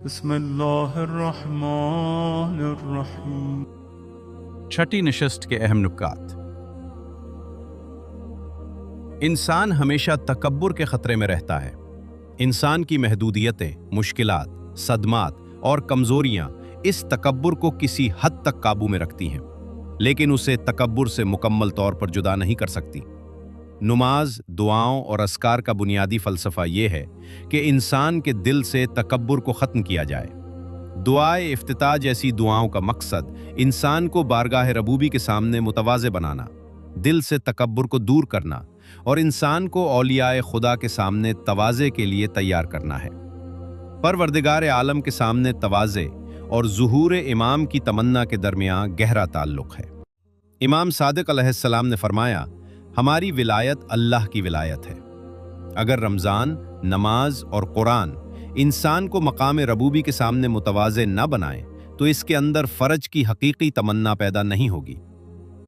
بسم اللہ الرحمن الرحیم۔ چھٹی نشست کے اہم نکات۔ انسان ہمیشہ تکبر کے خطرے میں رہتا ہے۔ انسان کی محدودیتیں، مشکلات، صدمات اور کمزوریاں اس تکبر کو کسی حد تک قابو میں رکھتی ہیں، لیکن اسے تکبر سے مکمل طور پر جدا نہیں کر سکتی۔ نماز، دعاؤں اور اذکار کا بنیادی فلسفہ یہ ہے کہ انسان کے دل سے تکبر کو ختم کیا جائے۔ دعائے افتتاح جیسی دعاؤں کا مقصد انسان کو بارگاہ ربوبی کے سامنے متواضع بنانا، دل سے تکبر کو دور کرنا اور انسان کو اولیاء خدا کے سامنے تواضع کے لیے تیار کرنا ہے۔ پروردگار عالم کے سامنے تواضع اور ظہور امام کی تمنا کے درمیان گہرا تعلق ہے۔ امام صادق علیہ السلام نے فرمایا، ہماری ولایت اللہ کی ولایت ہے۔ اگر رمضان، نماز اور قرآن انسان کو مقام ربوبی کے سامنے متواضع نہ بنائیں تو اس کے اندر فرج کی حقیقی تمنا پیدا نہیں ہوگی۔